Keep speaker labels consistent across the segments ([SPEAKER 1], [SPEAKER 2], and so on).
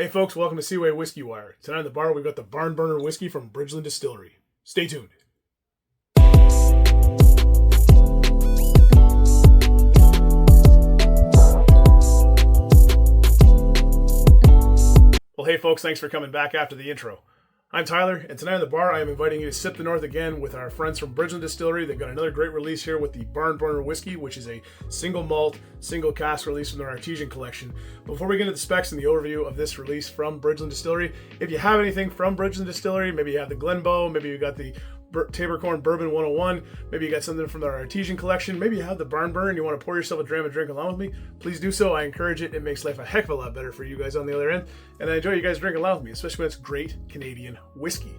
[SPEAKER 1] Hey folks, welcome to Seawaywhiskywire. Tonight on the bar we've got the Barn Burner Whiskey from Bridgeland Distillery. Stay tuned. Well, hey folks, thanks for coming back after the intro. I'm Tyler, and tonight on the bar I am inviting you to sip the north again with our friends from Bridgeland Distillery. They've got another great release here with the Barn Burner Whiskey, which is a single malt, single cask release from their artesian collection. Before we get into the specs and the overview of this release from Bridgeland Distillery, if you have anything from Bridgeland Distillery, maybe you have the Glenbow, maybe you got the Tabercorn Bourbon 101, maybe you got something from their artesian collection, maybe you have the Barn Burner and you want to pour yourself a dram and drink along with me, please do so. I encourage it. It makes life a heck of a lot better for you guys on the other end, and I enjoy you guys drinking along with me, especially when it's great Canadian whiskey.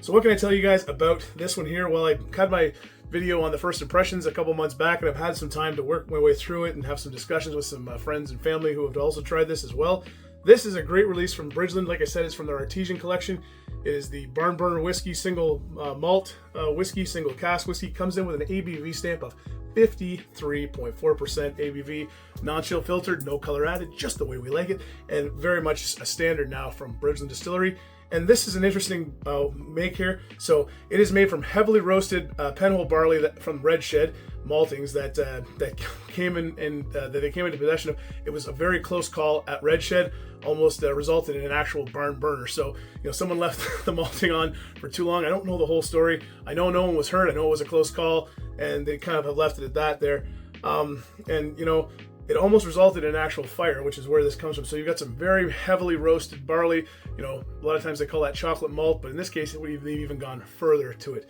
[SPEAKER 1] So what can I tell you guys about this one here? Well, I had my video on the first impressions a couple months back, and I've had some time to work my way through it and have some discussions with some friends and family who have also tried this as well. This is a great release from Bridgeland. Like I said, it's from their artesian collection. It is the Barn Burner Whiskey, single malt whiskey, single cask whiskey. Comes in with an ABV stamp of 53.4% ABV, non-chill filtered, no color added, just the way we like it, and very much a standard now from Bridgeland Distillery. And this is an interesting make here. So it is made from heavily roasted penhole barley from Red Shed maltings that came that they came into possession of. It was a very close call at Red Shed, almost resulted in an actual barn burner. So someone left the malting on for too long. I don't know the whole story. I know no one was hurt. I know it was a close call, and they kind of have left it at that there. It almost resulted in an actual fire, which is where this comes from. So you've got some very heavily roasted barley. A lot of times they call that chocolate malt, but in this case, they've even gone further to it,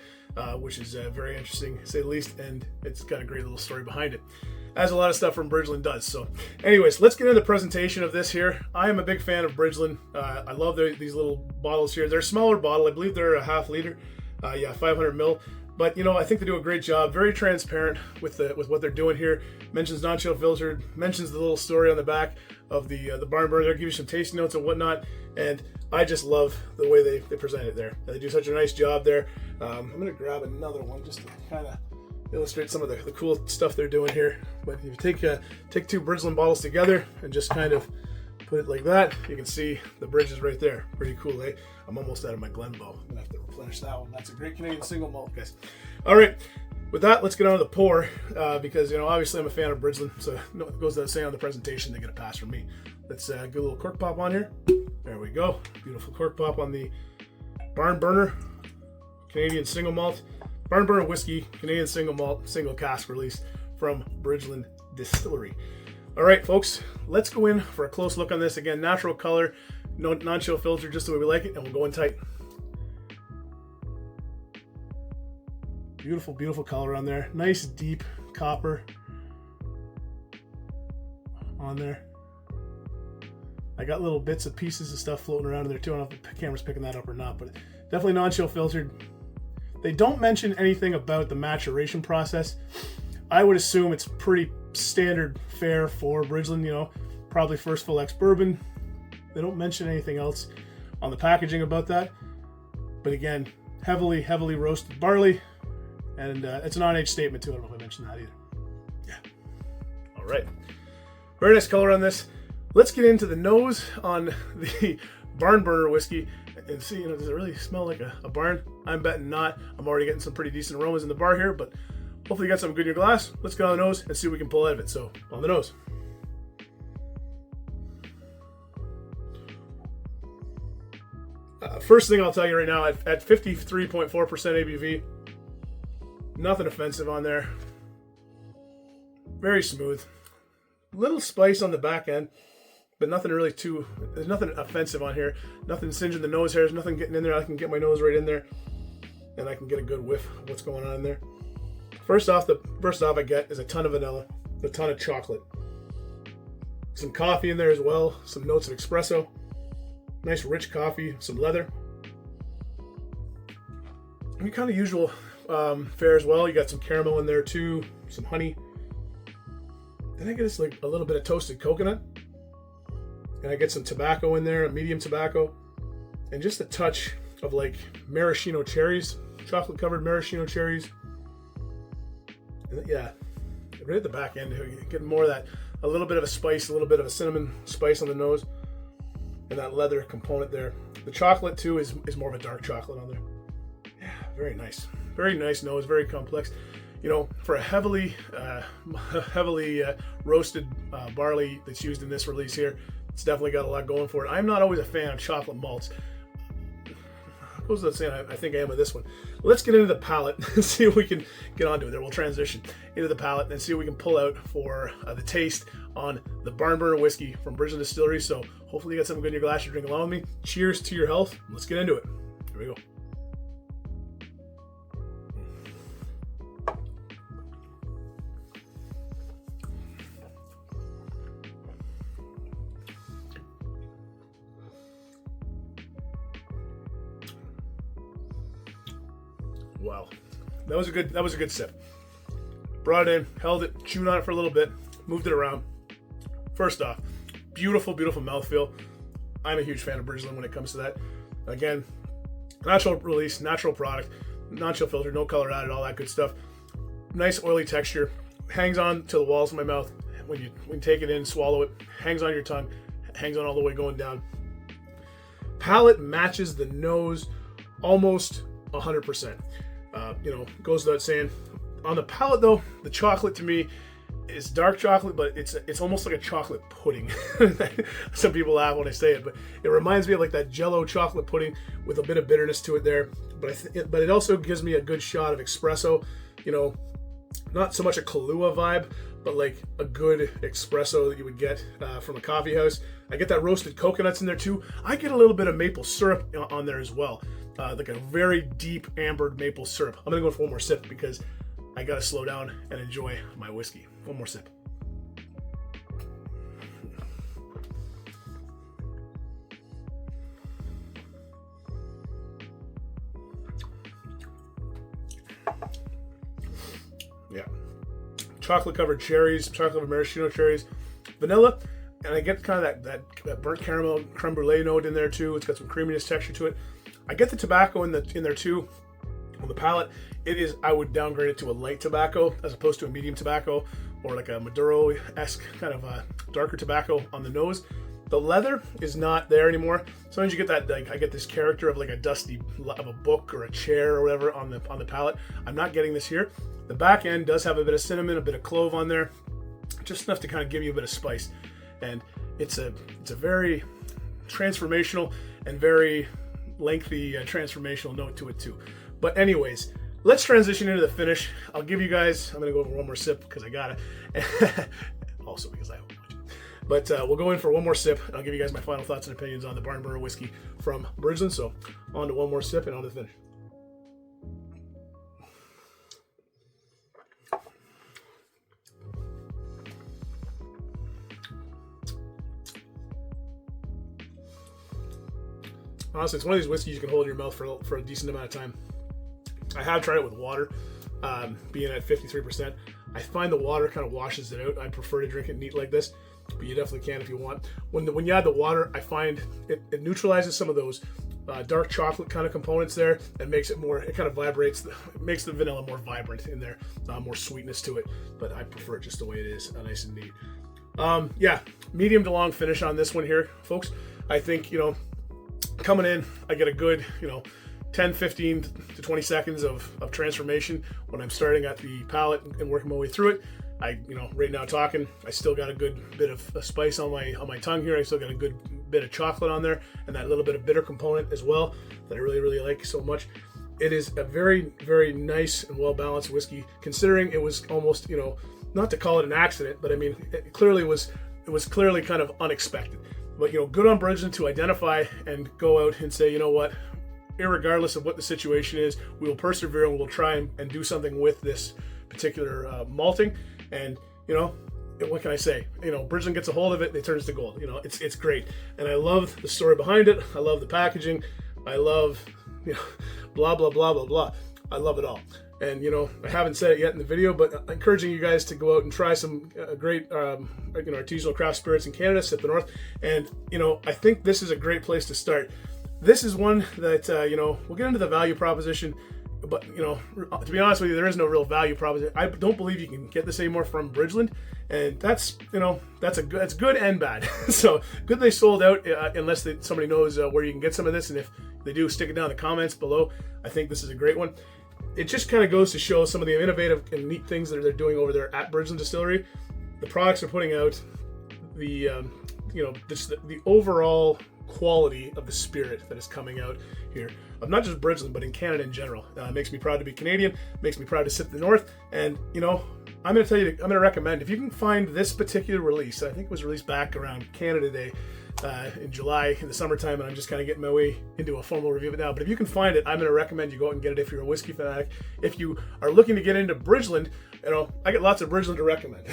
[SPEAKER 1] which is very interesting, to say the least, and it's got a great little story behind it, as a lot of stuff from Bridgeland does. So anyways, let's get into the presentation of this here. I am a big fan of Bridgeland. I love these little bottles here. They're a smaller bottle. I believe they're a half liter, 500 mil. But I think they do a great job. Very transparent with what they're doing here. Mentions non-chill filtered. Mentions the little story on the back of the barn burner. They give you some tasting notes and whatnot. And I just love the way they present it there. They do such a nice job there. I'm gonna grab another one just to kind of illustrate some of the cool stuff they're doing here. But if you take two Bridgeland bottles together and just kind of put it like that, you can see the bridges right there. Pretty cool, eh? I'm almost out of my Glenbow. I'm gonna have to replenish that one. That's a great Canadian single malt, guys. All right, with that, let's get on to the pour, because obviously I'm a fan of Bridgeland, so it goes without saying on the presentation they get a pass from me. Let's get a little cork pop on here. There we go. Beautiful cork pop on the Barn Burner Canadian single malt, Barn Burner Whiskey, Canadian single malt, single cask release from Bridgeland Distillery. All right, folks, let's go in for a close look on this. Again, natural color, no non-chill filter, just the way we like it, and we'll go in tight. Beautiful, beautiful color on there. Nice deep copper on there. I got little bits and pieces of stuff floating around in there too. I don't know if the camera's picking that up or not, but definitely non-chill filtered. They don't mention anything about the maturation process. I would assume it's pretty standard fare for Bridgeland, probably first full X bourbon. They don't mention anything else on the packaging about that. But again, heavily roasted barley, and it's an on-age statement too. I don't know if I mentioned that either. Yeah. All right. Very nice color on this. Let's get into the nose on the Barn Burner whiskey and see, does it really smell like a barn? I'm betting not. I'm already getting some pretty decent aromas in the bar here, but hopefully you got something good in your glass. Let's go on the nose and see what we can pull out of it. So, on the nose. First thing I'll tell you right now, at 53.4% ABV, nothing offensive on there. Very smooth. Little spice on the back end, but nothing really there's nothing offensive on here. Nothing singeing the nose hairs, nothing getting in there. I can get my nose right in there, and I can get a good whiff of what's going on in there. First off I get is a ton of vanilla, a ton of chocolate. Some coffee in there as well, some notes of espresso. Nice rich coffee, some leather. And kind of usual fare as well. You got some caramel in there too, some honey. Then I get this like a little bit of toasted coconut. And I get some tobacco in there, a medium tobacco. And just a touch of like maraschino cherries, chocolate covered maraschino cherries. And yeah, right at the back end, you're getting more of that, a little bit of a spice, a little bit of a cinnamon spice on the nose. and that leather component there. The chocolate too is more of a dark chocolate on there. Yeah, very nice nose, very complex. You know, for a heavily roasted barley that's used in this release here, it's definitely got a lot going for it. I'm not always a fan of chocolate malts. Goes without saying, I think I am with this one. Let's get into the palate and see if we can get onto it there. We'll transition into the palate and see what we can pull out for the taste on the Barn Burner whiskey from Bridgeland Distillery. So hopefully you got something good in your glass to drink along with me. Cheers to your health. Let's get into it. Here we go. Wow, that was a good sip. Brought it in, held it, chewed on it for a little bit, moved it around. First off, beautiful mouthfeel. I'm a huge fan of Bridgeland when it comes to that. Again, natural release, natural product, non-chill filter, no color added, all that good stuff. Nice oily texture, hangs on to the walls of my mouth when you take it in, swallow it, hangs on your tongue, hangs on all the way going down. Palate matches the nose almost 100%. You know, goes without saying. On the palate though, the chocolate to me is dark chocolate, but it's almost like a chocolate pudding. Some people laugh when I say it, but it reminds me of like that Jell-O chocolate pudding with a bit of bitterness to it there. But it also gives me a good shot of espresso. You know, not so much a Kahlua vibe, but like a good espresso that you would get from a coffee house. I get that roasted coconuts in there too. I get a little bit of maple syrup on there as well. Like a very deep ambered maple syrup. I'm gonna go for one more sip because I gotta slow down and enjoy my whiskey. One more sip. Yeah. Chocolate covered cherries, chocolate covered maraschino cherries, vanilla, and I get kind of that burnt caramel creme brulee note in there too. It's got some creaminess texture to it. I get the tobacco in there too. On the palate, I would downgrade it to a light tobacco as opposed to a medium tobacco or like a Maduro-esque kind of a darker tobacco on the nose. The leather is not there anymore. Sometimes you get that, like I get this character of like a dusty of a book or a chair or whatever on the palate. I'm not getting this here. The back end does have a bit of cinnamon, a bit of clove on there, just enough to kind of give you a bit of spice. And it's a very transformational and very lengthy transformational note to it too. But anyways, let's transition into the finish. I'll give you guys, I'm gonna go for one more sip because I gotta, also because I hope you. But we'll go in for one more sip and I'll give you guys my final thoughts and opinions on the Barn Burner whiskey from Bridgeland. So on to one more sip and on to the finish. Honestly, it's one of these whiskeys you can hold in your mouth for a decent amount of time. I have tried it with water, being at 53%. I find the water kind of washes it out. I prefer to drink it neat like this, but you definitely can if you want. When you add the water, I find it neutralizes some of those dark chocolate kind of components there and makes it more, it kind of vibrates, it makes the vanilla more vibrant in there, more sweetness to it, but I prefer it just the way it is, nice and neat. Yeah, medium to long finish on this one here, folks. I think, you know, coming in, I get a good, 10, 15 to 20 seconds of transformation when I'm starting at the palate and working my way through it. Right now talking, I still got a good bit of spice on my tongue here. I still got a good bit of chocolate on there and that little bit of bitter component as well that I really, really like so much. It is a very, very nice and well-balanced whiskey, considering it was almost, not to call it an accident, but I mean, it was clearly kind of unexpected. But, good on Bridgeland to identify and go out and say, you know what, irregardless of what the situation is, we will persevere and we'll try and do something with this particular malting. And, what can I say? Bridgeland gets a hold of it, it turns to gold. It's great. And I love the story behind it. I love the packaging. I love, blah, blah, blah, blah, blah. I love it all. And, I haven't said it yet in the video, but I'm encouraging you guys to go out and try some great, artisanal craft spirits in Canada, Sip the North. And, I think this is a great place to start. This is one that, we'll get into the value proposition but you know, to be honest with you, there is no real value proposition. I don't believe you can get this anymore from Bridgeland, and that's, you know, that's good and bad. So good they sold out, unless somebody knows where you can get some of this, and if they do, stick it down in the comments below. I think this is a great one. It just kind of goes to show some of the innovative and neat things that they're doing over there at Bridgeland Distillery. The products they're putting out, the you know, the overall quality of the spirit that is coming out here of not just Bridgeland but in Canada in general. Makes me proud to be Canadian, makes me proud to sip the North. And you know, I'm going to tell you, I'm going to recommend, if you can find this particular release, I think it was released back around Canada Day in July in the summertime, and I'm just kind of getting my way into a formal review of it now. But if you can find it, I'm going to recommend you go out and get it if you're a whiskey fanatic. If you are looking to get into Bridgeland, you know, I get lots of Bridgeland to recommend.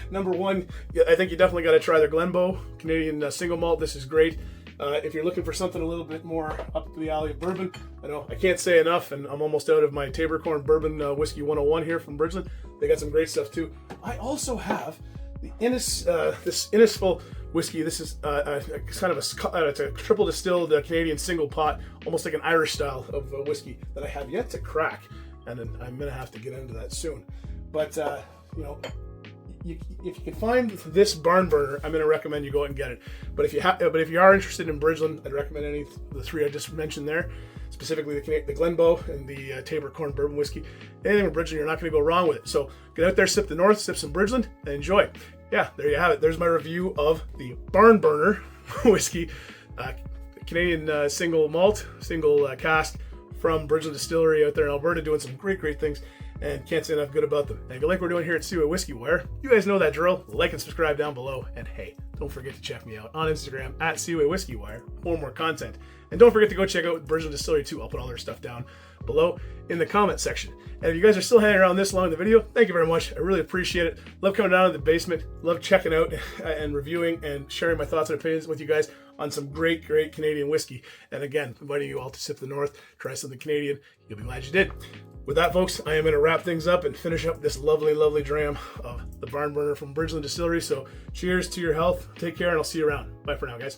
[SPEAKER 1] Number one, I think you definitely got to try their Glenbow Canadian single malt. This is great. If you're looking for something a little bit more up the alley of bourbon, I know I can't say enough, and I'm almost out of my Tabercorn Bourbon Whiskey 101 here from Bridgeland. They got some great stuff too. I also have the Innis, this Innisful whiskey. This is kind of it's a triple distilled Canadian single pot, almost like an Irish style of whiskey that I have yet to crack, and then I'm gonna have to get into that soon. But you know, if you can find this barn burner, I'm going to recommend you go out and get it. But if you are interested in Bridgeland, I'd recommend any of the three I just mentioned there, specifically the Glenbow and the Tabercorn Bourbon Whiskey. Anything with Bridgeland, you're not going to go wrong with it. So get out there, sip the North, sip some Bridgeland, and enjoy. Yeah, there you have it. There's my review of the barn burner whiskey, Canadian single malt, single cask from Bridgeland Distillery out there in Alberta, doing some great things. And can't say enough good about them. And if you like what we're doing here at seawaywhiskywire, you guys know that drill. Like and subscribe down below. And hey, don't forget to check me out on Instagram at seawaywhiskywire for more content. And don't forget to go check out Bridgeland Distillery too. I'll put all their stuff down below in the comment section. And if you guys are still hanging around this long in the video, thank you very much. I really appreciate it. Love coming down to the basement. Love checking out and reviewing and sharing my thoughts and opinions with you guys on some great Canadian whiskey. And again, inviting you all to sip the North, try something Canadian. You'll be glad you did. With that, folks, I am going to wrap things up and finish up this lovely dram of the barn burner from Bridgeland Distillery. So cheers to your health. Take care, and I'll see you around. Bye for now, guys.